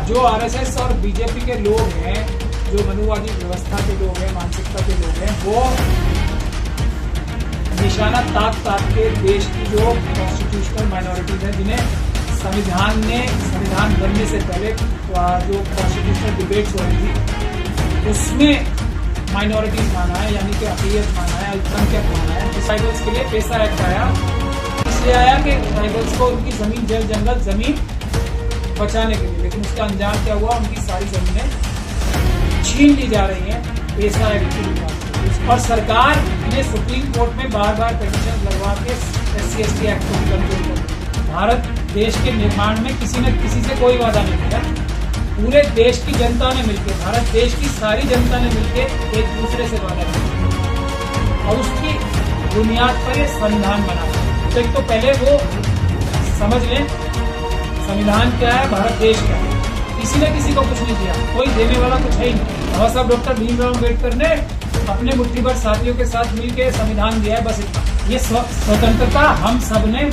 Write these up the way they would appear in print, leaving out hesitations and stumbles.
जो आरएसएस और बीजेपी के लोग हैं, जो मनुवादी व्यवस्था के लोग हैं, मानसिकता के लोग हैं, वो निशाना ताक के देश की जो कॉन्स्टिट्यूशनल माइनॉरिटीज हैं, जिन्हें संविधान बनने से पहले जो कॉन्स्टिट्यूशनल डिबेट्स हो रही थी उसमें माइनॉरिटीज माना है, यानी कि अक़लियत माना है, अल्पसंख्यक माना है। ट्राइबल्स के लिए पेसा एक्ट आया, इसलिए आया कि ट्राइबल्स को उनकी जमीन, जल जंगल, जमीन बचाने के लिए, लेकिन उसका अंजाम क्या हुआ? उनकी सारी जमीनें छीन ली जा रही हैं पेसा एक्ट की बुनियाद पर। और सरकार ने सुप्रीम कोर्ट में बार बार पिटीशन लगवा के SC/ST एक्ट को कंट्रोल कर। भारत देश के निर्माण में किसी न किसी से कोई वादा नहीं किया, पूरे देश की जनता ने मिलकर, भारत देश की सारी जनता ने मिलकर एक दूसरे से वादा किया और उसकी बुनियाद पर यह संविधान बना। तो एक तो पहले वो समझ लें संविधान क्या है, भारत देश क्या है। किसी ने किसी को कुछ नहीं दिया, कोई देने वाला कुछ है ही नहीं। बाबा साहब डॉक्टर भीमराव अम्बेडकर ने अपने मुट्ठी भर साथियों के साथ मिलकर संविधान दिया है, बस इतना। ये स्वतंत्रता हम सब ने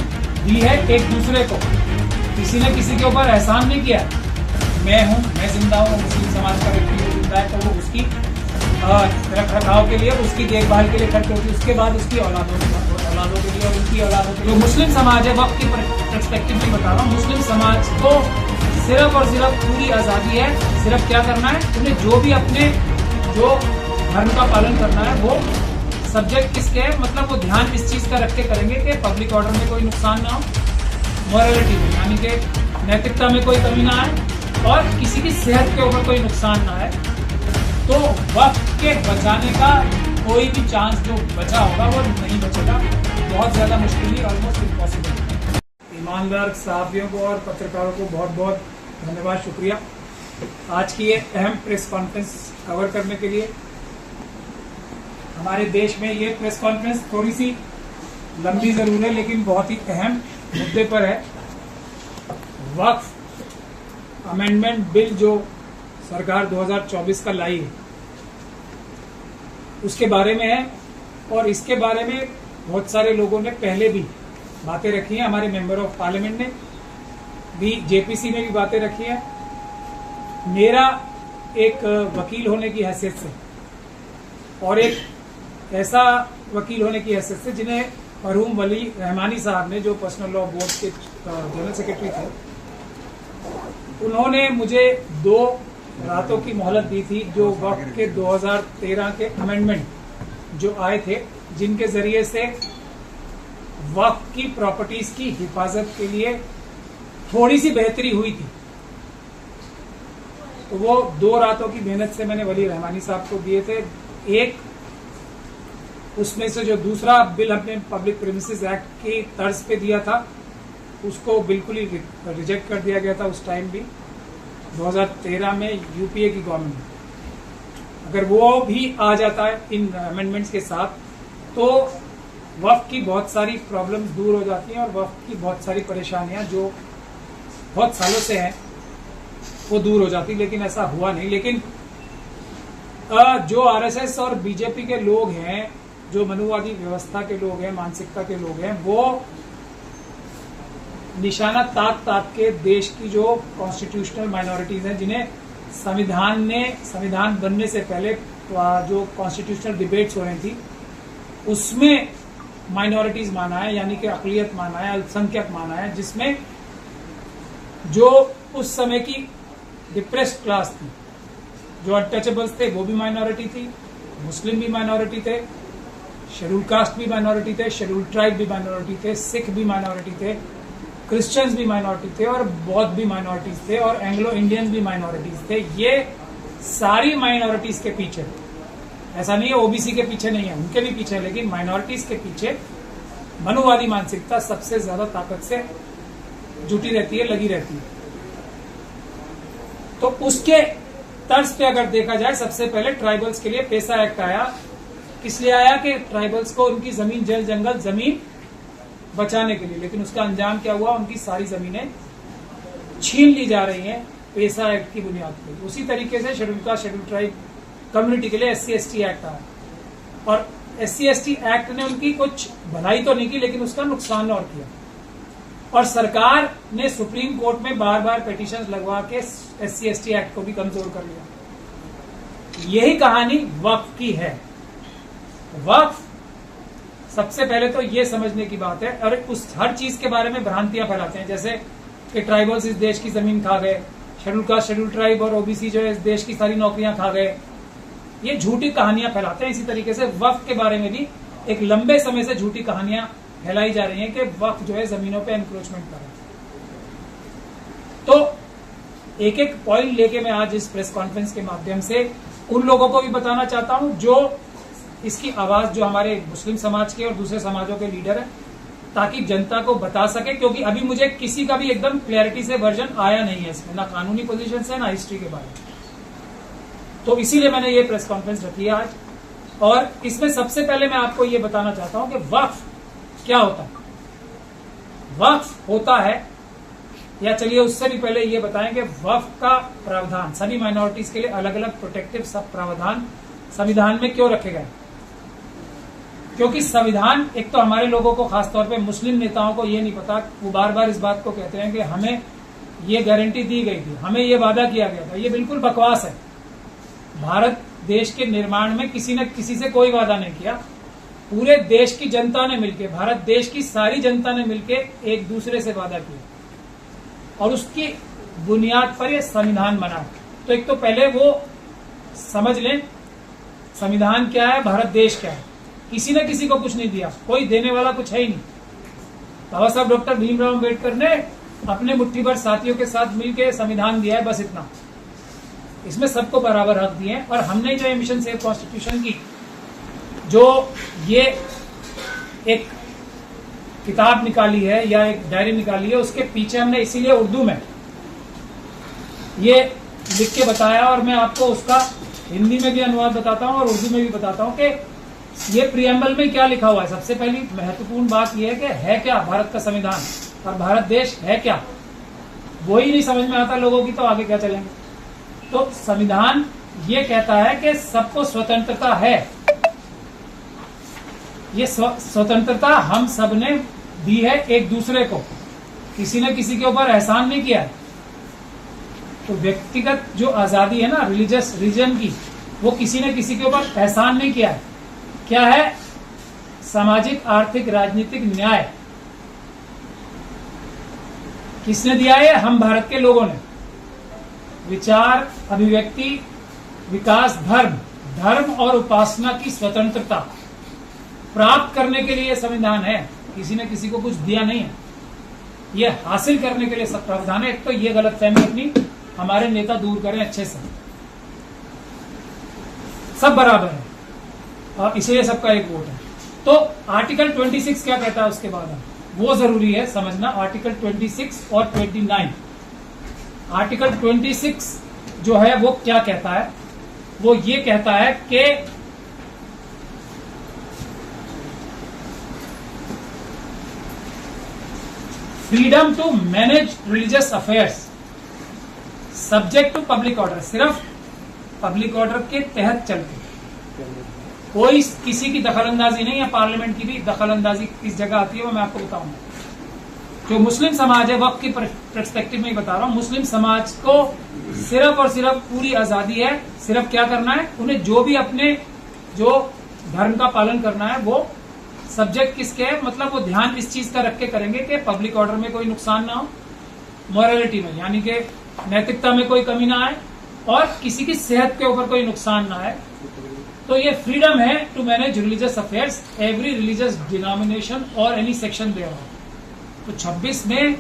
दी है एक दूसरे को, किसी ने किसी के ऊपर एहसान नहीं किया। मैं जिंदा हूँ, मुस्लिम समाज का व्यक्ति जिंदा है, तो वो उसकी रख रखाव के लिए, उसकी देखभाल के लिए खर्च होती है, उसके बाद उसकी औलादों के लिए और उनकी औलादों के लिए। जो मुस्लिम समाज है, वक्त की पर्सपेक्टिव में बता रहा हूँ, मुस्लिम समाज को सिर्फ और सिर्फ पूरी आज़ादी है। सिर्फ क्या करना है, उन्हें जो भी अपने जो धर्म का पालन करना है, वो सब्जेक्ट किसके है, मतलब वो ध्यान इस चीज का रख के करेंगे कि पब्लिक ऑर्डर में कोई नुकसान ना हो, मॉरलिटी में यानी कि नैतिकता में कोई कमी ना आए, और किसी की सेहत के ऊपर कोई नुकसान ना आए। तो वक्त के बचाने का कोई भी चांस जो बचा होगा वो नहीं बचेगा, बहुत ज्यादा मुश्किल, ऑलमोस्ट इम्पॉसिबल। ईमानदार साहबियों को और पत्रकारों को बहुत बहुत धन्यवाद, शुक्रिया आज की ये अहम प्रेस कॉन्फ्रेंस कवर करने के लिए। हमारे देश में ये प्रेस कॉन्फ्रेंस थोड़ी सी लंबी जरूर है, लेकिन बहुत ही अहम मुद्दे पर है। वक्फ अमेंडमेंट बिल जो सरकार 2024 का लाई है, उसके बारे में है, और इसके बारे में बहुत सारे लोगों ने पहले भी बातें रखी हैं। हमारे मेंबर ऑफ पार्लियामेंट ने भी, JPC में भी बातें रखी हैं। मेरा एक वकील होने की हैसियत से और एक ऐसा वकील होने की हैसियत से जिन्हें मरहूम वली रहमानी साहब ने, जो पर्सनल लॉ बोर्ड के जनरल सेक्रेटरी थे, उन्होंने मुझे 2 रातों की मोहलत दी थी, जो वक्त के 2013 के अमेंडमेंट जो आए थे, जिनके जरिए से वक्त की प्रॉपर्टीज की हिफाजत के लिए थोड़ी सी बेहतरी हुई थी। तो वो 2 रातों की मेहनत से मैंने वली रहमानी साहब को दिए थे। एक उसमें से जो दूसरा बिल हमने पब्लिक प्रीमिसेस एक्ट की तर्ज पे दिया था, उसको बिल्कुल ही रिजेक्ट कर दिया गया था उस टाइम भी, 2013 में UPA की गवर्नमेंट में। अगर वो भी आ जाता है इन अमेंडमेंट्स के साथ, तो वक्फ की बहुत सारी प्रॉब्लम्स दूर हो जाती हैं और वक्फ की बहुत सारी परेशानियां जो बहुत सालों से हैं वो दूर हो जाती, लेकिन ऐसा हुआ नहीं। लेकिन जो आरएसएस और बीजेपी के लोग हैं, जो मनुवादी व्यवस्था के लोग हैं, मानसिकता के लोग हैं, वो निशाना ताक के देश की जो कॉन्स्टिट्यूशनल माइनॉरिटीज हैं, जिन्हें संविधान बनने से पहले जो कॉन्स्टिट्यूशनल डिबेट्स हो रही थी उसमें माइनॉरिटीज माना है, यानी कि अक़लियत माना है, अल्पसंख्यक माना है, जिसमें जो उस समय की डिप्रेस्ड क्लास थी, जो अनटचेबल्स थे वो भी माइनॉरिटी थी, मुस्लिम भी माइनॉरिटी थे, शेड्यूल कास्ट भी माइनॉरिटी थे, शेड्यूल ट्राइब भी माइनॉरिटी थे, सिख भी माइनॉरिटी थे, क्रिश्चियंस भी माइनॉरिटी थे, और बौद्ध भी माइनॉरिटीज थे, और एंग्लो इंडियंस भी माइनॉरिटीज थे। ये सारी माइनॉरिटीज के पीछे, ऐसा नहीं है OBC के पीछे नहीं है, उनके भी पीछे, लेकिन माइनॉरिटीज के पीछे मनुवादी मानसिकता सबसे ज्यादा ताकत से जुटी रहती है, लगी रहती है। तो उसके तर्ज पे अगर देखा जाए, सबसे पहले ट्राइबल्स के लिए पेसा एक्ट आया। इसलिए आया कि ट्राइबल्स को उनकी जमीन, जल जंगल, जमीन बचाने के लिए, लेकिन उसका अंजाम क्या हुआ? उनकी सारी जमीनें छीन ली जा रही हैं पेसा एक्ट की बुनियाद पर। उसी तरीके से शेड्यूल ट्राइब कम्युनिटी के लिए SC/ST एक्ट आया, और SC/ST एक्ट ने उनकी कुछ भलाई तो नहीं की, लेकिन उसका नुकसान और किया। और सरकार ने सुप्रीम कोर्ट में बार बार पिटीशन लगवा के SC/ST एक्ट को भी कमजोर कर लिया। यही कहानी वक्फ की है। वक्फ सबसे पहले तो ये समझने की बात है, और उस हर चीज के बारे में भ्रांतियां फैलाते हैं, जैसे कि ट्राइबल्स इस देश की जमीन खा गए, शेड्यूल कास्ट, शेड्यूल ट्राइब और OBC जो है इस देश की सारी नौकरियां खा गए। ये झूठी कहानियां फैलाते हैं। इसी तरीके से वक्फ के बारे में भी एक लंबे समय से झूठी कहानियां फैलाई जा रही हैं कि वक्फ जो है जमीनों पे एनक्रोचमेंट कर रहा है। तो एक एक पॉइंट लेके मैं आज इस प्रेस कॉन्फ्रेंस के माध्यम से उन लोगों को भी बताना चाहता हूं जो इसकी आवाज, जो हमारे मुस्लिम समाज के और दूसरे समाजों के लीडर हैं, ताकि जनता को बता सके, क्योंकि अभी मुझे किसी का भी एकदम क्लैरिटी से वर्जन आया नहीं है इसमें, ना कानूनी पोजीशन से ना हिस्ट्री के बारे में। तो इसीलिए मैंने ये प्रेस कॉन्फ्रेंस रखी है आज। और इसमें सबसे पहले मैं आपको ये बताना चाहता हूं कि वक्फ क्या होता है। वक्फ होता है, या चलिए उससे भी पहले ये बताएं कि वक्फ का प्रावधान सभी माइनॉरिटीज के लिए अलग अलग प्रोटेक्टिव सब प्रावधान संविधान में क्यों रखे गए। क्योंकि संविधान, एक तो हमारे लोगों को, खासतौर पे मुस्लिम नेताओं को ये नहीं पता, वो बार बार इस बात को कहते हैं कि हमें ये गारंटी दी गई थी, हमें ये वादा किया गया था। ये बिल्कुल बकवास है। भारत देश के निर्माण में किसी ने किसी से कोई वादा नहीं किया। पूरे देश की जनता ने मिलकर, भारत देश की सारी जनता ने मिलकर एक दूसरे से वादा किया और उसकी बुनियाद पर यह संविधान बना। तो एक तो पहले वो समझ लें संविधान क्या है, भारत देश क्या है। किसी ने किसी को कुछ नहीं दिया, कोई देने वाला कुछ है ही नहीं। बाबा साहब डॉक्टर भीमराव अम्बेडकर ने अपने मुट्ठी भर साथियों के साथ मिलकर संविधान दिया है, बस इतना। इसमें सबको बराबर हक दिए हैं। और हमने जो मिशन सेव कॉन्स्टिट्यूशन की जो ये एक किताब निकाली है या एक डायरी निकाली है, उसके पीछे हमने इसीलिए उर्दू में ये लिख के बताया, और मैं आपको उसका हिंदी में भी अनुवाद बताता हूं और उर्दू में भी बताता हूं कि ये प्रियम्बल में क्या लिखा हुआ है। सबसे पहली महत्वपूर्ण बात यह है कि है क्या भारत का संविधान और भारत देश है क्या, वही नहीं समझ में आता लोगों की, तो आगे क्या चलेंगे। तो संविधान ये कहता है कि सबको स्वतंत्रता है। ये स्वतंत्रता हम सब ने दी है एक दूसरे को, किसी ने किसी के ऊपर एहसान नहीं किया है। तो व्यक्तिगत जो आजादी है ना, रिलीजियस रीजन की, वो किसी ने किसी के ऊपर एहसान नहीं किया है। क्या है? सामाजिक, आर्थिक, राजनीतिक न्याय किसने दिया है? हम भारत के लोगों ने। विचार, अभिव्यक्ति, विकास, धर्म और उपासना की स्वतंत्रता प्राप्त करने के लिए संविधान है। किसी ने किसी को कुछ दिया नहीं है, ये हासिल करने के लिए सब प्रावधान है। एक तो ये गलतफहमी अपनी हमारे नेता दूर करें अच्छे से, सब बराबर है और इसलिए सबका एक वोट है। तो आर्टिकल 26 क्या कहता है उसके बाद वो जरूरी है समझना। आर्टिकल 26 और 29। आर्टिकल 26 जो है वो क्या कहता है? वो ये कहता है कि freedom to manage religious affairs subject to public order. सिर्फ पब्लिक ऑर्डर के तहत चलते, कोई किसी की दखलंदाजी नहीं है। पार्लियामेंट की भी दखलंदाजी किस जगह आती है वो मैं आपको बताऊंगा। जो मुस्लिम समाज है, वक्त की पर्सपेक्टिव में ही बता रहा हूं, मुस्लिम समाज को सिर्फ और सिर्फ पूरी आजादी है। सिर्फ क्या करना है उन्हें, जो भी अपने जो धर्म का पालन करना है वो सब्जेक्ट किसके है, मतलब वो ध्यान इस चीज का रख के करेंगे कि पब्लिक ऑर्डर में कोई नुकसान ना हो, मॉरलिटी में यानी कि नैतिकता में कोई कमी ना आए और किसी की सेहत के ऊपर कोई नुकसान ना आए। तो ये फ्रीडम है to manage religious affairs every religious denomination और एनी सेक्शन देयर। तो 26 में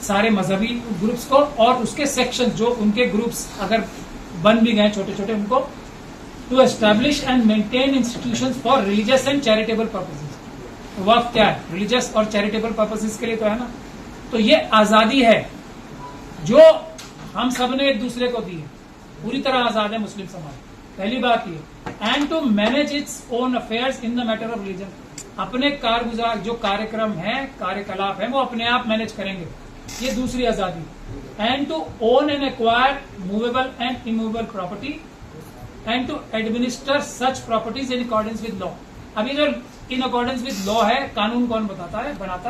सारे मजहबी ग्रुप्स को और उसके सेक्शन जो उनके ग्रुप्स अगर बन भी गए छोटे छोटे, उनको to establish and maintain institutions for religious and charitable purposes. तो वक्फ क्या है? रिलीजियस और चैरिटेबल पर्पसेस के लिए तो है ना। तो ये आजादी है जो हम सब ने एक दूसरे को दी है। पूरी तरह आजाद है मुस्लिम समाज, पहली बात ये। And to manage its own affairs in the matter of religion. अपने कारगुजार जो कार्यक्रम है, कार्यकलाप है, वो अपने आप मैनेज करेंगे, ये दूसरी आजादी। And to own and acquire movable and immovable property and to administer such properties in accordance with law. अब ये जो इन अकॉर्डेंस विद लॉ है, कानून कौन बनाता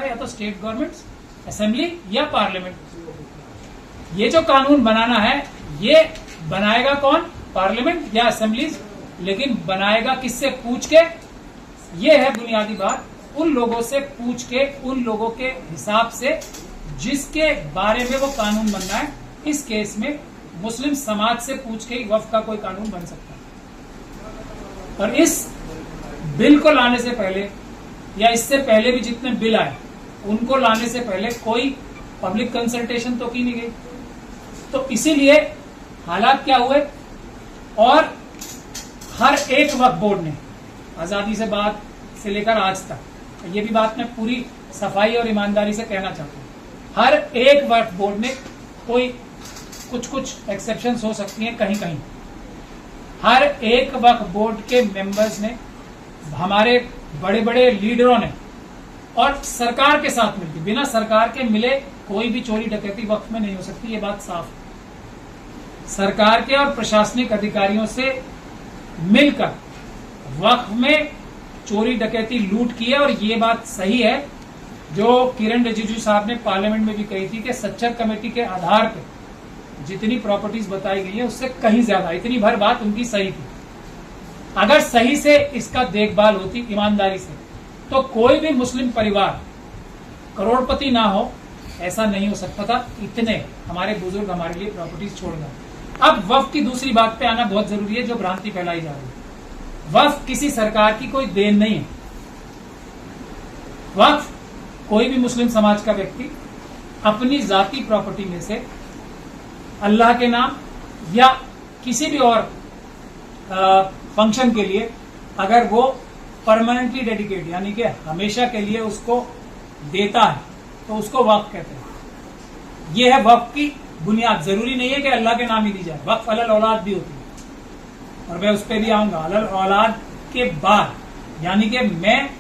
है? या तो स्टेट गवर्नमेंट, असेंबली या पार्लियामेंट। ये जो कानून बनाना है ये बनाएगा कौन? पार्लियामेंट या असेंबलीज। लेकिन बनाएगा किससे पूछ के? ये है बुनियादी बात, उन लोगों से पूछ के, उन लोगों के हिसाब से जिसके बारे में वो कानून बनना है। इस केस में मुस्लिम समाज से पूछ के ही वक्फ का कोई कानून बन सकता है। और इस बिल को लाने से पहले या इससे पहले भी जितने बिल आए उनको लाने से पहले कोई पब्लिक कंसल्टेशन तो की नहीं गई। तो इसीलिए हालात क्या हुए, और हर एक वक्फ बोर्ड ने आजादी से बाद से लेकर आज तक, ये भी बात मैं पूरी सफाई और ईमानदारी से कहना चाहता हूं, हर एक वक्फ बोर्ड ने, कोई कुछ एक्सेप्शंस हो सकती हैं कहीं कहीं, हर एक वक्फ बोर्ड के मेंबर्स ने, हमारे बड़े बड़े लीडरों ने और सरकार के साथ मिलकर, बिना सरकार के मिले कोई भी चोरी डकैती वक्फ में नहीं हो सकती, ये बात साफ है। सरकार के और प्रशासनिक अधिकारियों से मिलकर वक्फ में चोरी डकैती लूट की है। और ये बात सही है जो किरण रिजिजू साहब ने पार्लियामेंट में भी कही थी कि सच्चर कमेटी के आधार पर जितनी प्रॉपर्टीज बताई गई है उससे कहीं ज्यादा, इतनी भर बात उनकी सही थी। अगर सही से इसका देखभाल होती ईमानदारी से, तो कोई भी मुस्लिम परिवार करोड़पति ना हो, ऐसा नहीं हो सकता था। इतने हमारे बुजुर्ग हमारे लिए प्रॉपर्टीज छोड़ गए। अब वक्फ की दूसरी बात पे आना बहुत जरूरी है, जो भ्रांति फैलाई जा रही है। वक्फ किसी सरकार की कोई देन नहीं है। वक्फ कोई भी मुस्लिम समाज का व्यक्ति अपनी जाती प्रॉपर्टी में से अल्लाह के नाम या किसी भी और फंक्शन के लिए अगर वो परमानेंटली डेडिकेट, यानी कि हमेशा के लिए उसको देता है, तो उसको वक्फ कहते हैं। ये है वक्फ की बुनियाद। जरूरी नहीं है कि अल्लाह के नाम ही दी जाए, वक्फ अलल औलाद भी होती है, और मैं उस पर भी आऊंगा। अलल औलाद के बाद, यानी कि मैं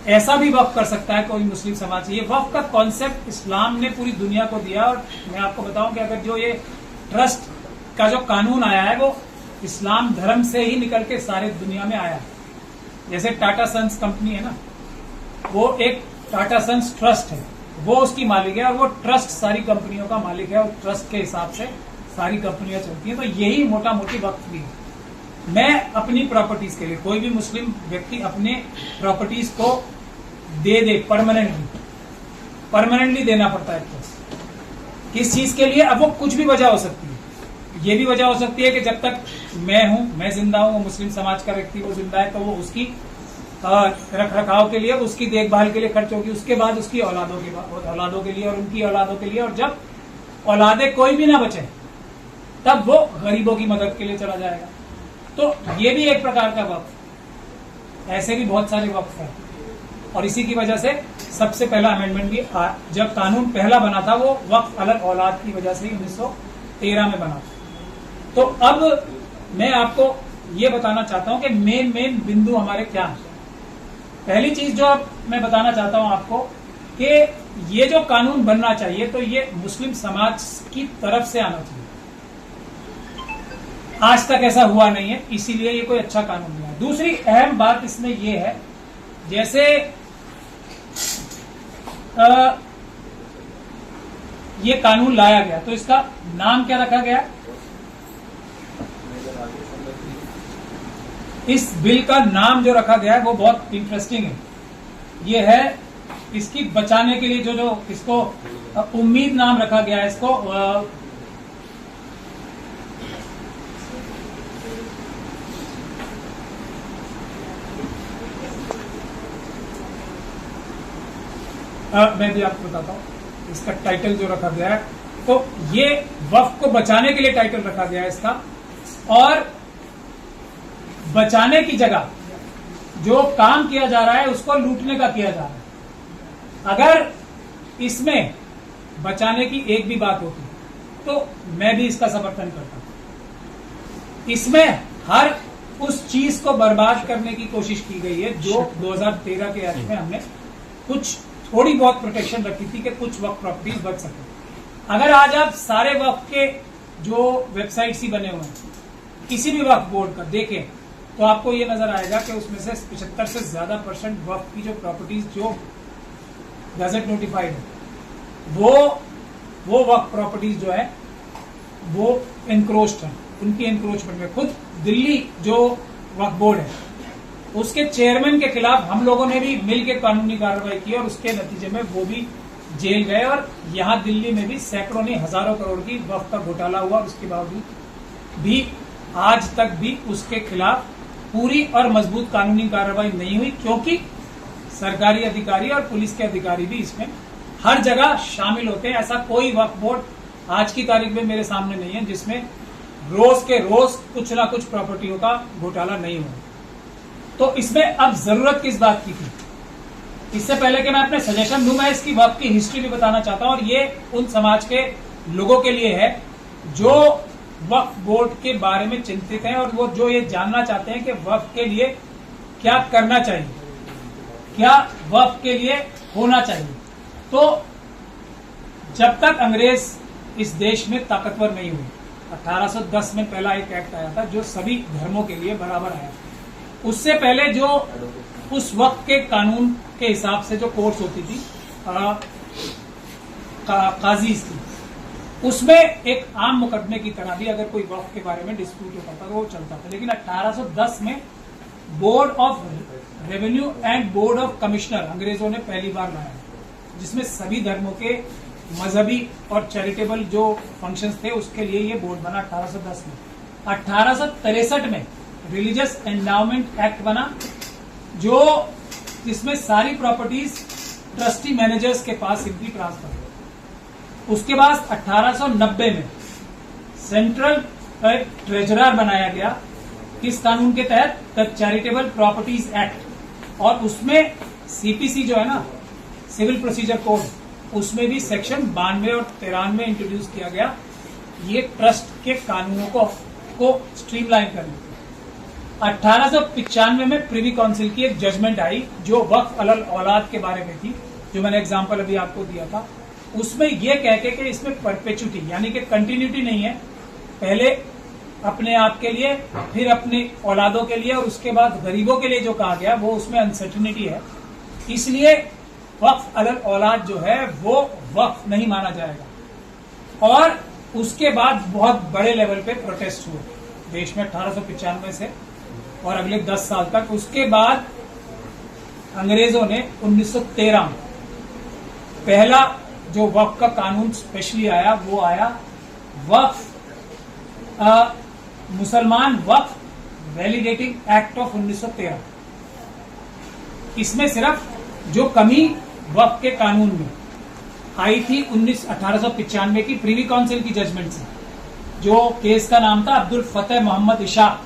ऐसा भी वक्फ कर सकता है कोई मुस्लिम समाज। ये वक्फ का कॉन्सेप्ट इस्लाम ने पूरी दुनिया को दिया। और मैं आपको बताऊं कि अगर जो ये ट्रस्ट का जो कानून आया है वो इस्लाम धर्म से ही निकल के सारे दुनिया में आया है। जैसे टाटा सन्स कंपनी है ना, वो एक टाटा सन्स ट्रस्ट है, वो उसकी मालिक है, और वो ट्रस्ट सारी कंपनियों का मालिक है, और ट्रस्ट के हिसाब से सारी कंपनियां चलती हैं। तो यही मोटा मोटी वक्फ भी है। मैं अपनी प्रॉपर्टीज के लिए, कोई भी मुस्लिम व्यक्ति अपने प्रॉपर्टीज को दे परमानेंटली देना पड़ता है ट्रस्ट। किस चीज के लिए? अब वो कुछ भी वजह हो सकती है। ये भी वजह हो सकती है कि जब तक मैं जिंदा हूं, वो मुस्लिम समाज का व्यक्ति वो जिंदा है, तो वो उसकी रख रखाव के लिए, उसकी देखभाल के लिए खर्च होगी। उसके बाद उसकी औलादों के लिए और उनकी औलादों के लिए, और जब औलादे कोई भी ना बचे तब वो गरीबों की मदद के लिए चला जाएगा। तो ये भी एक प्रकार का वक्फ। ऐसे भी बहुत सारे वक्फ हैं, और इसी की वजह से सबसे पहला अमेंडमेंट भी जब कानून पहला बना था वो वक्फ अलग औलाद की वजह से 1913 में बना। तो अब मैं आपको ये बताना चाहता हूं कि मेन बिंदु हमारे क्या है। पहली चीज जो अब मैं बताना चाहता हूं आपको कि ये जो कानून बनना चाहिए तो ये मुस्लिम समाज की तरफ से आना चाहिए। आज तक ऐसा हुआ नहीं है, इसीलिए ये कोई अच्छा कानून नहीं है। दूसरी अहम बात इसमें ये है, जैसे ये कानून लाया गया तो इसका नाम क्या रखा गया? इस बिल का नाम जो रखा गया है वो बहुत इंटरेस्टिंग है। ये है इसकी बचाने के लिए जो इसको उम्मीद नाम रखा गया है। इसको मैं भी आपको बताता हूं इसका टाइटल जो रखा गया है। तो ये वक्फ को बचाने के लिए टाइटल रखा गया है इसका, और बचाने की जगह जो काम किया जा रहा है उसको लूटने का किया जा रहा है। अगर इसमें बचाने की एक भी बात होती तो मैं भी इसका समर्थन करता हूं। इसमें हर उस चीज को बर्बाद करने की कोशिश की गई है जो 2013 के एक्ट में हमने कुछ थोड़ी बहुत प्रोटेक्शन रखी थी कि कुछ वक्फ प्रॉपर्टीज बच सके। अगर आज आप सारे वक्फ के जो वेबसाइट्स ही बने हुए हैं किसी भी वक्फ बोर्ड का देखें तो आपको ये नजर आएगा कि उसमें से 75 से ज्यादा % वक्फ की जो प्रॉपर्टीज जो गजट नोटिफाइड है वो वक्फ प्रॉपर्टीज जो है वो एनक्रोच्ड है, उनकी एनक्रोचमेंट में खुद दिल्ली जो वक्फ बोर्ड है उसके चेयरमैन के खिलाफ हम लोगों ने भी मिलकर कानूनी कार्रवाई की और उसके नतीजे में वो भी जेल गए। और यहाँ दिल्ली में भी सैकड़ों नहीं हजारों करोड़ की वक्फ का घोटाला हुआ, उसके बावजूद भी आज तक भी उसके खिलाफ पूरी और मजबूत कानूनी कार्रवाई नहीं हुई, क्योंकि सरकारी अधिकारी और पुलिस के अधिकारी भी इसमें हर जगह शामिल होते हैं। ऐसा कोई वक्फ बोर्ड आज की तारीख में मेरे सामने नहीं है जिसमें रोज के रोज कुछ ना कुछ प्रॉपर्टियों का घोटाला नहीं हुआ। तो इसमें अब जरूरत किस बात की थी? इससे पहले कि मैं अपने सजेशन दूं, मैं इसकी वक्फ की हिस्ट्री भी बताना चाहता हूं, और ये उन समाज के लोगों के लिए है जो वक्फ बोर्ड के बारे में चिंतित हैं और वो जो ये जानना चाहते हैं कि वक्फ के लिए क्या करना चाहिए, क्या वक्फ के लिए होना चाहिए। तो जब तक अंग्रेज इस देश में ताकतवर नहीं हुए, 1810 में पहला एक एक्ट आया था जो सभी धर्मों के लिए बराबर आया। उससे पहले जो उस वक्त के कानून के हिसाब से जो कोर्ट्स होती थी, काजीज थी, उसमें एक आम मुकदमे की तरह भी अगर कोई वक्फ के बारे में डिस्प्यूट होता था तो वो चलता था। लेकिन 1810 में board of revenue and board of commissioner अंग्रेजों ने पहली बार लाया, जिसमें सभी धर्मों के मजहबी और चैरिटेबल जो फंक्शंस थे उसके लिए ये बोर्ड बना 1810 में। 1863 में रिलीजियस एंडाउमेंट एक्ट बना, जो जिसमें सारी प्रॉपर्टीज ट्रस्टी मैनेजर्स के पास सिंपली ट्रांसफर हो। उसके बाद 1890 में सेंट्रल ट्रेजरर बनाया गया इस कानून के तहत, द चैरिटेबल प्रॉपर्टीज एक्ट, और उसमें सीपीसी जो है ना, सिविल प्रोसीजर कोड, उसमें भी सेक्शन 92 और 93 इंट्रोड्यूस किया गया ये ट्रस्ट के कानूनों को स्ट्रीमलाइन करने। 1895 में प्रिवी काउंसिल की एक जजमेंट आई जो वक्फ अलल औलाद के बारे में थी, जो मैंने एग्जांपल अभी आपको दिया था। उसमें यह कह के कि इसमें परपेचुटी यानी कि कंटिन्यूटी नहीं है, पहले अपने आप के लिए, फिर अपने औलादों के लिए, और उसके बाद गरीबों के लिए जो कहा गया वो उसमें अनसर्टिनिटी है, इसलिए वक्फ अलल औलाद जो है वो वक्फ नहीं माना जाएगा। और उसके बाद बहुत बड़े लेवल पे प्रोटेस्ट हुए देश में 1895 से और अगले 10 साल तक। उसके बाद अंग्रेजों ने 1913 में पहला जो वक्फ का कानून स्पेशली आया वो आया वक्फ मुसलमान वक्फ वैलिडेटिंग एक्ट ऑफ 1913। इसमें सिर्फ जो कमी वक्फ के कानून में आई थी 1895 की प्रिवी काउंसिल की जजमेंट से, जो केस का नाम था अब्दुल फतेह मोहम्मद इशाक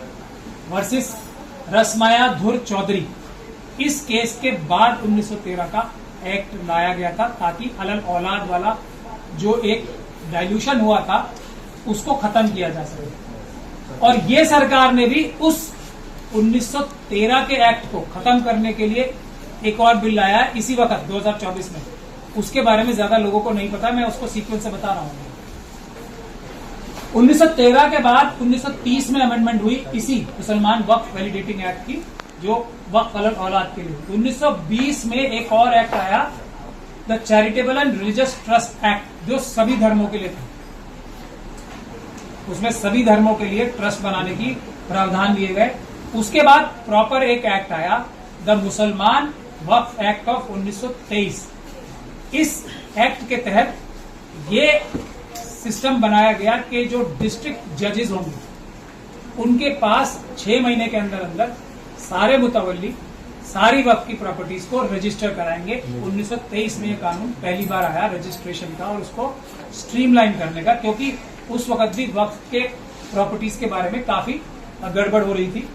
वर्सेस रसमाया धुर चौधरी। इस केस के बाद 1913 का एक्ट लाया गया था ताकि अलल औलाद वाला जो एक डाइल्यूशन हुआ था उसको खत्म किया जा सके। और ये सरकार ने भी उस 1913 के एक्ट को खत्म करने के लिए एक और बिल लाया है इसी वक्त 2024 में। उसके बारे में ज्यादा लोगों को नहीं पता, मैं उसको सीक्वेंस से बता रहा हूं। 1913 के बाद 1930 में अमेंडमेंट हुई इसी मुसलमान वक्फ वैलिडेटिंग एक्ट की, जो वक्फ अलल औलाद के लिए। 1920 में एक और एक्ट आया, the charitable and religious trust act, जो सभी धर्मों के लिए था। उसमें सभी धर्मों के लिए ट्रस्ट बनाने की प्रावधान दिए गए। उसके बाद प्रॉपर एक एक्ट आया, द मुसलमान वक्फ एक्ट ऑफ 1923। इस एक्ट के तहत ये सिस्टम बनाया गया कि जो डिस्ट्रिक्ट जजेस होंगे उनके पास 6 महीने के अंदर अंदर सारे मुतवल्ली सारी वक्फ की प्रॉपर्टीज को रजिस्टर कराएंगे। 1923 में ये कानून पहली बार आया रजिस्ट्रेशन का और उसको स्ट्रीमलाइन करने का, क्योंकि उस वक्त भी वक्फ के प्रॉपर्टीज के बारे में काफी गड़बड़ हो रही थी।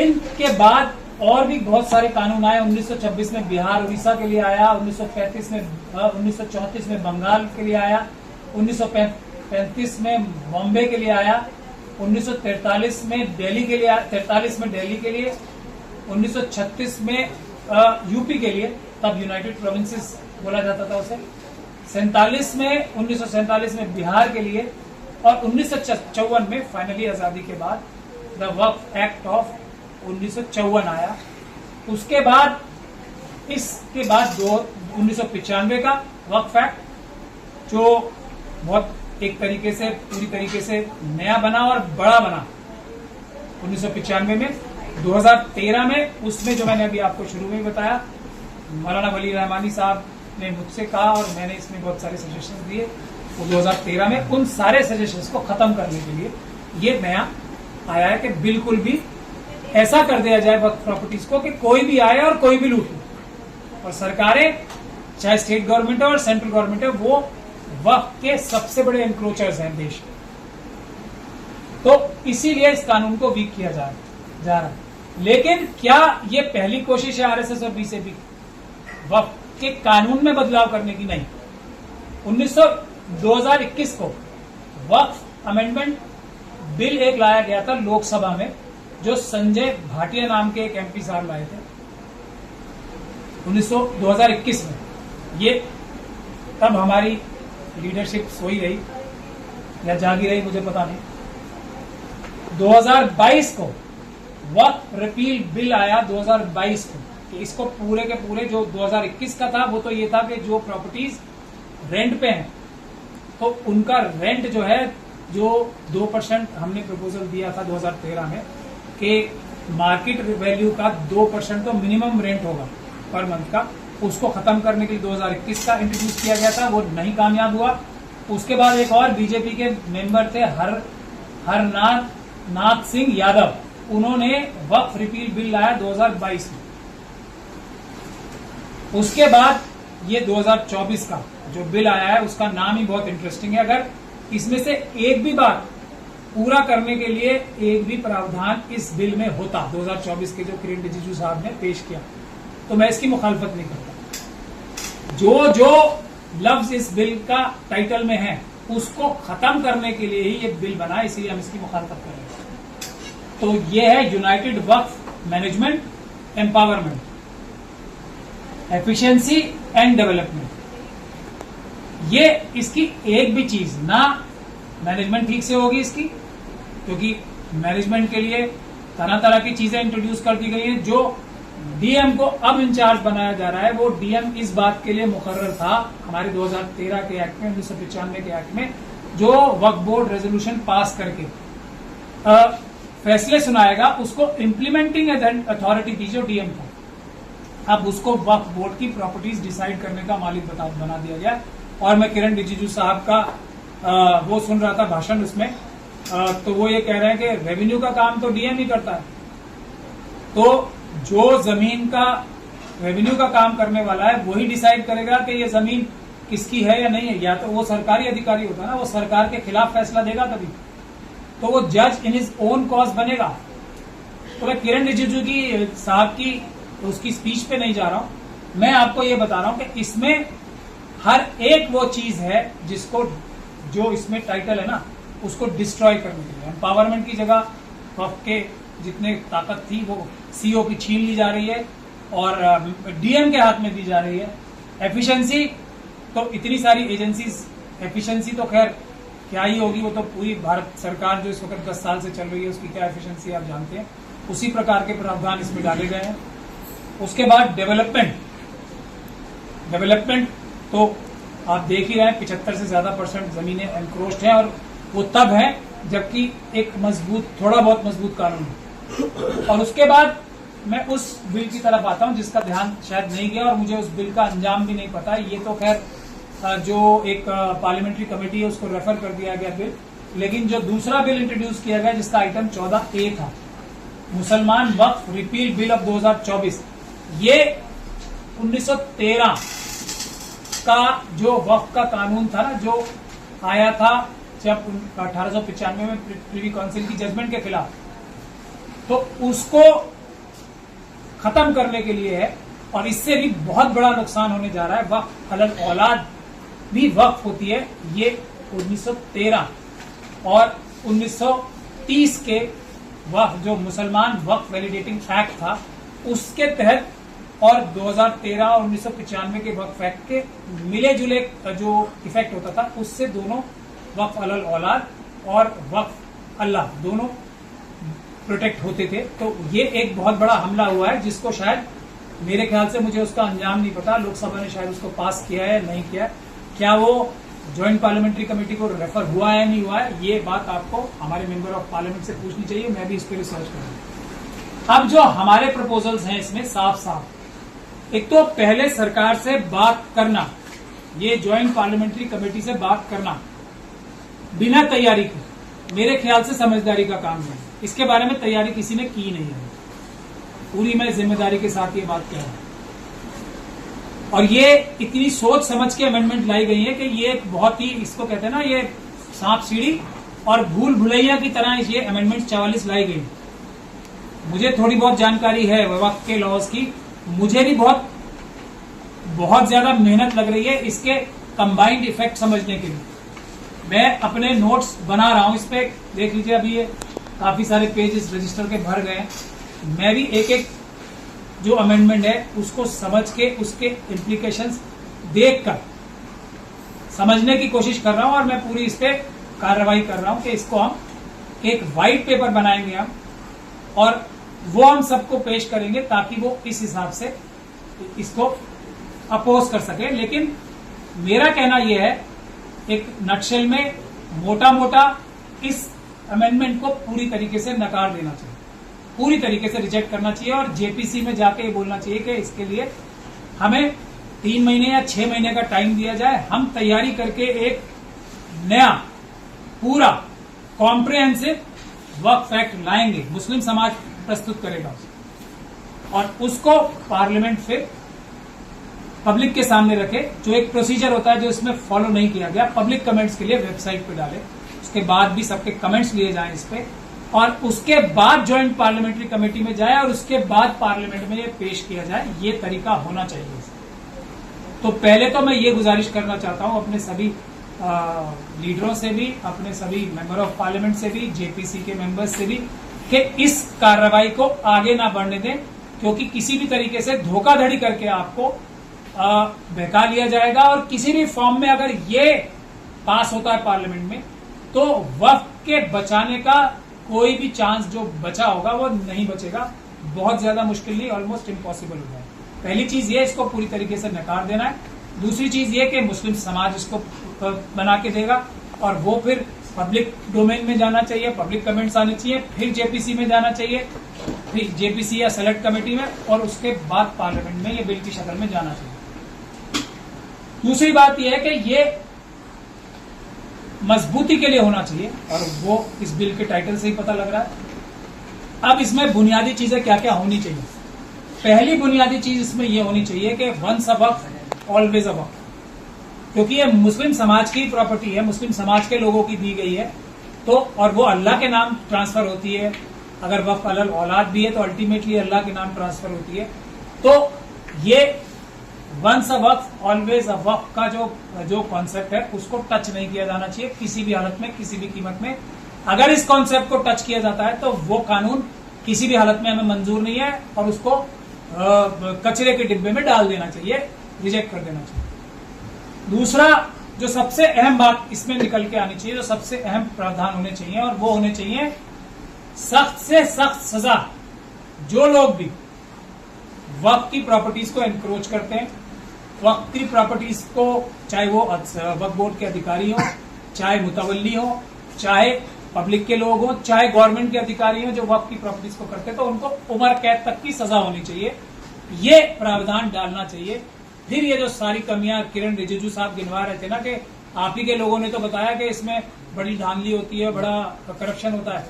इनके बाद और भी बहुत सारे कानून आए। 1926 में बिहार उड़ीसा के लिए आया, 1934 में बंगाल के लिए आया, 1935 में बॉम्बे के लिए आया, 1943 में दिल्ली के लिए, 43 में दिल्ली के लिए, 1936 में यूपी के लिए, तब यूनाइटेड प्रोविंसेस बोला जाता था उसे, 1947 में बिहार के लिए, और 1954 में फाइनली आजादी के बाद द वक्फ एक्ट ऑफ 1954 आया। उसके बाद इसके बाद 1995 का वक्फ एक्ट जो बहुत एक तरीके से पूरी तरीके से नया बना और बड़ा बना 1995 में। 2013 में उसमें जो मैंने अभी आपको शुरू में ही बताया, मौलाना वली रहमानी साहब ने मुझसे कहा और मैंने इसमें बहुत सारे सजेशंस दिए। वो 2013 में उन सारे सजेशंस को खत्म करने के लिए ये नया आया है कि बिल्कुल भी ऐसा कर दिया जाए वक्फ प्रॉपर्टीज को कि कोई भी आए और कोई भी लूट ले, और सरकारें चाहे स्टेट गवर्नमेंट है और सेंट्रल गवर्नमेंट है वो वक्फ के सबसे बड़े एनक्रोचर्स हैं देश में। तो इसीलिए इस कानून को वीक किया जा रहा है। लेकिन क्या ये पहली कोशिश है आरएसएस और बीजेपी वक्फ के कानून में बदलाव करने की? नहीं। 2021 को वक्फ अमेंडमेंट बिल एक लाया गया था लोकसभा में, जो संजय भाटिया नाम के एक एमपी साहब लाए थे 2021 में। ये तब हमारी लीडरशिप सोई रही या जागी रही, मुझे पता नहीं। 2022 को वक्फ रिपील बिल आया 2022 को, कि इसको पूरे के पूरे जो 2021 का था वो तो ये था कि जो प्रॉपर्टीज रेंट पे हैं तो उनका रेंट जो है, जो 2% हमने प्रपोजल दिया था 2013 में कि मार्केट वैल्यू का 2% तो मिनिमम रेंट होगा पर मंथ का, उसको खत्म करने के लिए 2021 का इंट्रोड्यूस किया गया था, वो नहीं कामयाब हुआ। उसके बाद एक और बीजेपी के मेंबर थे हरनाथ सिंह यादव, उन्होंने वक्फ रिपील बिल लाया 2022 में। उसके बाद ये 2024 का जो बिल आया है उसका नाम ही बहुत इंटरेस्टिंग है। अगर इसमें से एक भी बात पूरा करने के लिए एक भी प्रावधान इस बिल में होता 2024 के जो किरण रिजिजू साहब ने पेश किया, तो मैं इसकी मुखालफत नहीं करता। जो लफ्ज इस बिल का टाइटल में है उसको खत्म करने के लिए ही ये बिल बना, इसलिए हम इसकी मुखालफत कर रहे हैं। तो ये है United Waqf management empowerment, efficiency and development. ये इसकी एक भी चीज ना मैनेजमेंट ठीक से होगी इसकी, क्योंकि मैनेजमेंट के लिए तरह तरह की चीजें इंट्रोड्यूस कर दी गई हैं। जो डीएम को अब इंचार्ज बनाया जा रहा है, वो डीएम इस बात के लिए मुकर्रर था हमारे 2013 के एक्ट में, 1995 के एक्ट में, जो वक्फ बोर्ड रेजोल्यूशन पास करके फैसले सुनाएगा, उसको इम्प्लीमेंटिंग अथॉरिटी थी जो डीएम था। अब उसको वक्फ बोर्ड की प्रॉपर्टीज डिसाइड करने का मालिक बना दिया गया। और मैं किरण रिजिजू साहब का वो सुन रहा था भाषण, उसमें तो वो ये कह रहे हैं कि रेवेन्यू का काम तो डीएम ही करता है, तो जो जमीन का रेवेन्यू का काम करने वाला है वही डिसाइड करेगा कि ये जमीन किसकी है या नहीं है। या तो वो सरकारी अधिकारी होता है ना, वो सरकार के खिलाफ फैसला देगा तभी, तो वो जज इन हिज ओन कॉज बनेगा। तो मैं किरण रिजिजू की साहब की उसकी स्पीच पे नहीं जा रहा हूं, मैं आपको ये बता रहा हूं कि इसमें हर एक वो चीज है जिसको, जो इसमें टाइटल है ना, उसको डिस्ट्रॉय करने के लिए एम्पावरमेंट की जगह वक्फ के जितने ताकत थी वो सीओ की छीन ली जा रही है और डीएम के हाथ में दी जा रही है। एफिशिएंसी तो इतनी सारी एजेंसीज, एफिशिएंसी तो खैर क्या ही होगी, वो तो पूरी भारत सरकार जो इस वक्त 10 साल से चल रही है उसकी क्या एफिशिएंसी आप जानते हैं। उसी प्रकार के प्रावधान इसमें डाले गए हैं। उसके बाद डेवलपमेंट तो आप देख ही रहे हैं, 75 से ज्यादा % जमीनें एनक्रोच्ड हैं, और वो तब है जबकि एक मजबूत, थोड़ा बहुत मजबूत कानून है। और उसके बाद मैं उस बिल की तरफ आता हूं जिसका ध्यान शायद नहीं गया और मुझे उस बिल का अंजाम भी नहीं पता। ये तो खैर जो एक पार्लियामेंट्री कमेटी है उसको रेफर कर दिया गया बिल, लेकिन जो दूसरा बिल इंट्रोड्यूस किया गया जिसका आइटम 14A था, मुसलमान वक्फ रिपील बिल ऑफ 2024, ये 1913 का जो वक्फ का कानून था ना, जो आया था जब 1895 में प्रिवी काउंसिल की जजमेंट के खिलाफ, तो उसको खत्म करने के लिए है। और इससे भी बहुत बड़ा नुकसान होने जा रहा है। वक्फ अलल औलाद भी वक्फ होती है, ये 1913 और 1930 के वक्फ, जो मुसलमान वक्फ वैलिडेटिंग एक्ट था उसके तहत, और 2013 और 1995 के वक्फ एक्ट के मिले जुले जो इफेक्ट होता था, उससे दोनों वक्फ अलल औलाद और वक्फ अल्लाह दोनों प्रोटेक्ट होते थे। तो ये एक बहुत बड़ा हमला हुआ है जिसको शायद मेरे ख्याल से, मुझे उसका अंजाम नहीं पता, लोकसभा ने शायद उसको पास किया है नहीं किया है, क्या वो ज्वाइंट पार्लियामेंट्री कमेटी को रेफर हुआ है नहीं हुआ है, ये बात आपको हमारे मेंबर ऑफ पार्लियामेंट से पूछनी चाहिए। मैं भी इस पर रिसर्च करूंगा। अब जो हमारे प्रपोजल्स हैं इसमें साफ साफ, एक तो पहले सरकार से बात करना, ये ज्वाइंट पार्लियामेंट्री कमेटी से बात करना बिना तैयारी के, मेरे ख्याल से समझदारी का काम है। इसके बारे में तैयारी किसी ने की नहीं है, पूरी मैं जिम्मेदारी के साथ ये बात कह रहा हूं। और ये इतनी सोच समझ के अमेंडमेंट लाई गई है कि ये बहुत ही, इसको कहते हैं ना, ये सांप सीढ़ी और भूल भुलैया की तरह ये अमेंडमेंट 44 लाई गई। मुझे थोड़ी बहुत जानकारी है वक्त के लॉज की, मुझे भी बहुत ज्यादा मेहनत लग रही है इसके कंबाइंड इफेक्ट समझने के लिए। मैं अपने नोट्स बना रहा हूं, इस पे देख लीजिए, अभी ये काफी सारे पेजेस रजिस्टर के भर गए हैं। मैं भी एक एक जो अमेंडमेंट है उसको समझ के उसके इम्प्लीकेशंस देखकर समझने की कोशिश कर रहा हूं, और मैं पूरी इस पे कार्रवाई कर रहा हूं कि इसको हम एक व्हाइट पेपर बनाएंगे हम, और वो हम सबको पेश करेंगे ताकि वो इस हिसाब से इसको अपोज कर सके। लेकिन मेरा कहना यह है, एक नटशेल में मोटा मोटा, इस अमेंडमेंट को पूरी तरीके से नकार देना चाहिए, पूरी तरीके से रिजेक्ट करना चाहिए, और जेपीसी में जाके ये बोलना चाहिए कि इसके लिए हमें 3 महीने या 6 महीने का टाइम दिया जाए, हम तैयारी करके एक नया पूरा कॉम्प्रिहेंसिव वक्फ एक्ट लाएंगे, मुस्लिम समाज प्रस्तुत करेगा और उसको पार्लियामेंट फिर पब्लिक के सामने रखे। जो एक प्रोसीजर होता है जो इसमें फॉलो नहीं किया गया, पब्लिक कमेंट्स के लिए वेबसाइट पे डाले, उसके बाद भी सबके कमेंट्स लिए जाएं इस पे, और उसके बाद ज्वाइंट पार्लियामेंट्री कमेटी में जाए और उसके बाद पार्लियामेंट में ये पेश किया जाए। ये तरीका होना चाहिए। तो पहले तो मैं ये गुजारिश करना चाहता हूं अपने सभी लीडरों से भी, अपने सभी मेंबर ऑफ पार्लियामेंट से भी, जेपीसी के मेंबर्स से भी, कि इस कार्रवाई को आगे ना बढ़ने दें, क्योंकि किसी भी तरीके से धोखाधड़ी करके आपको बहका लिया जाएगा। और किसी भी फॉर्म में अगर ये पास होता है पार्लियामेंट में, तो वक्फ के बचाने का कोई भी चांस जो बचा होगा वो नहीं बचेगा, बहुत ज्यादा मुश्किल नहीं, ऑलमोस्ट इम्पॉसिबल हो जाए। पहली चीज ये, इसको पूरी तरीके से नकार देना है। दूसरी चीज ये कि मुस्लिम समाज इसको बना के देगा, और वो फिर पब्लिक डोमेन में जाना चाहिए, पब्लिक कमेंट्स आने चाहिए, फिर जेपीसी में जाना चाहिए, फिर जेपीसी या सेलेक्ट कमेटी में, और उसके बाद पार्लियामेंट में ये बिल की शक्ल में जाना चाहिए। दूसरी बात यह है कि ये मजबूती के लिए होना चाहिए, और वो इस बिल के टाइटल से ही पता लग रहा है। अब इसमें बुनियादी चीजें क्या क्या होनी चाहिए। पहली बुनियादी चीज इसमें यह होनी चाहिए कि once a Waqf always a वक्फ, क्योंकि ये मुस्लिम समाज की प्रॉपर्टी है, मुस्लिम समाज के लोगों की दी गई है, तो और वो अल्लाह के नाम ट्रांसफर होती है। अगर वक्फ अलल औलाद भी है तो अल्टीमेटली अल्लाह के नाम ट्रांसफर होती है। तो ये once a Waqf always a वक्फ का जो कॉन्सेप्ट है उसको टच नहीं किया जाना चाहिए किसी भी हालत में, किसी भी कीमत में। अगर इस कॉन्सेप्ट को टच किया जाता है तो वो कानून किसी भी हालत में हमें मंजूर नहीं है, और उसको कचरे के डिब्बे में डाल देना चाहिए, रिजेक्ट कर देना चाहिए। दूसरा जो सबसे अहम बात इसमें निकल के आनी चाहिए, जो सबसे अहम प्रावधान होने चाहिए, और वो होने चाहिए सख्त से सख्त सजा। जो लोग भी वक्फ की प्रॉपर्टीज को एनक्रोच करते हैं, वक्फ की प्रॉपर्टीज को, चाहे वो वक्फ बोर्ड के अधिकारी हो, चाहे मुतवल्ली हो, चाहे पब्लिक के लोग हो, चाहे गवर्नमेंट के अधिकारी हो, जो वक्फ की प्रॉपर्टीज को करते हैं, तो उनको उम्र कैद तक की सजा होनी चाहिए। ये प्रावधान डालना चाहिए। फिर ये जो सारी कमियां किरण रिजिजू साहब गिनवा रहे थे ना, कि आप ही के लोगों ने तो बताया कि इसमें बड़ी धांधली होती है, बड़ा करप्शन होता है,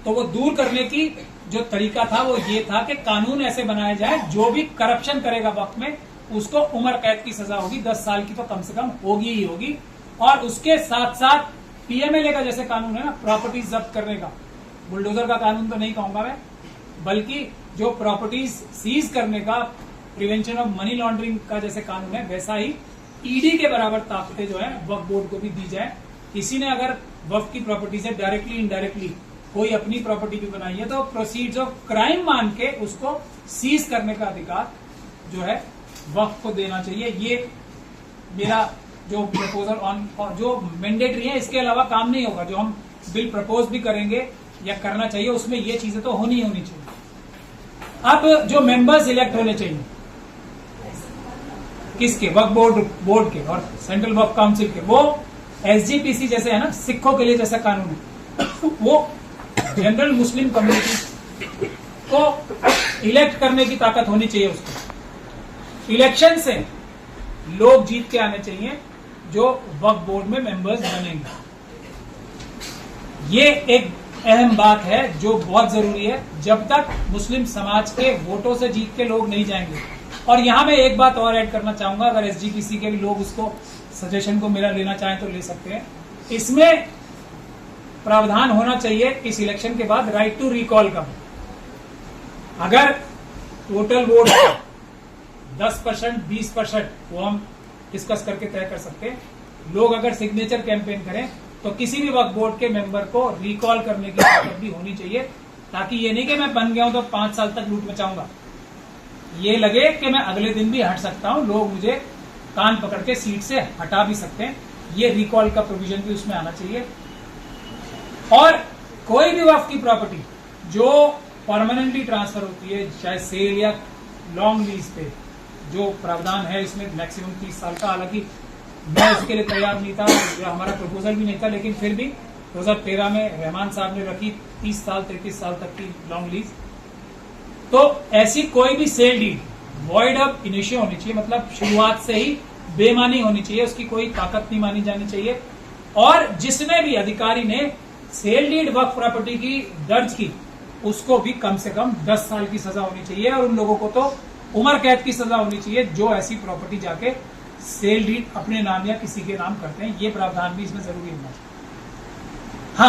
तो वो दूर करने की जो तरीका था वो ये था कि कानून ऐसे बनाए जाए, जो भी करप्शन करेगा वक्त में उसको उम्र कैद की सजा होगी, 10 साल की तो कम से कम होगी ही होगी। और उसके साथ साथ पीएमएलए का जैसे कानून है ना, प्रॉपर्टीज जब्त करने का, बुलडोजर का कानून तो नहीं कहूंगा मैं, बल्कि जो प्रॉपर्टीज सीज करने का, प्रिवेंशन ऑफ मनी लॉन्ड्रिंग का जैसे कानून है, वैसा ही ईडी के बराबर ताकतें जो है वक्फ बोर्ड को भी दी जाए। किसी ने अगर वक्फ की प्रॉपर्टी से डायरेक्टली इनडायरेक्टली कोई अपनी प्रॉपर्टी भी बनाई है तो प्रोसीड्स ऑफ क्राइम मान के उसको सीज करने का अधिकार जो है वक्फ को देना चाहिए। ये मेरा जो प्रपोजल ऑन जो मैंडेटरी है, इसके अलावा काम नहीं होगा। जो हम बिल प्रपोज भी करेंगे या करना चाहिए, उसमें ये चीजें तो होनी चाहिए। अब जो मेंबर्स इलेक्ट होने चाहिए किसके, वक्फ बोर्ड के और सेंट्रल वक्फ काउंसिल के, वो एसजीपीसी जैसे है ना, सिखों के लिए जैसा कानून है, वो जनरल मुस्लिम कम्युनिटी को इलेक्ट करने की ताकत होनी चाहिए उसको। इलेक्शन से लोग जीत के आने चाहिए जो वक्फ बोर्ड में मेंबर्स बनेंगे। ये एक अहम बात है जो बहुत जरूरी है। जब तक मुस्लिम समाज के वोटों से जीत के लोग नहीं जाएंगे, और यहां मैं एक बात और ऐड करना चाहूंगा, अगर एसजीपीसी के भी लोग उसको सजेशन को मेरा लेना चाहें तो ले सकते हैं। इसमें प्रावधान होना चाहिए इस इलेक्शन के बाद राइट टू रिकॉल का। अगर टोटल वोट 10%, 20% वो हम डिस्कस करके तय कर सकते हैं। लोग अगर सिग्नेचर कैंपेन करें तो किसी भी वक्फ बोर्ड के मेंबर को रिकॉल करने की ताकत भी होनी चाहिए, ताकि ये नहीं कि मैं बन गया हूं तो 5 साल तक लूट मचाऊंगा, ये लगे कि मैं अगले दिन भी हट सकता हूं, लोग मुझे कान पकड़ के सीट से हटा भी सकते हैं। ये रिकॉल का प्रोविजन भी उसमें आना चाहिए। और कोई भी वक्फ की प्रॉपर्टी जो परमानेंटली ट्रांसफर होती है, चाहे सेल या लॉन्ग लीज पे, जो प्रावधान है इसमें मैक्सिमम 30 साल का, हालांकि मैं इसके लिए तैयार नहीं था, हमारा प्रपोजल भी नहीं था, लेकिन फिर भी 2013 में रहमान साहब ने रखी 30 साल 33 साल तक की लॉन्ग लीज। तो ऐसी कोई भी sale deed void ab initio होनी चाहिए, मतलब शुरुआत से ही बेमानी होनी चाहिए, उसकी कोई ताकत नहीं मानी जानी चाहिए। और जिसने भी अधिकारी ने सेल डीड वक्फ प्रॉपर्टी की दर्ज की, उसको भी कम से कम 10 साल की सजा होनी चाहिए, और उन लोगों को तो उम्र कैद की सजा होनी चाहिए जो ऐसी प्रॉपर्टी जाके सेल डीड अपने नाम या किसी के नाम करते हैं। ये प्रावधान भी इसमें जरूरी होना चाहिए।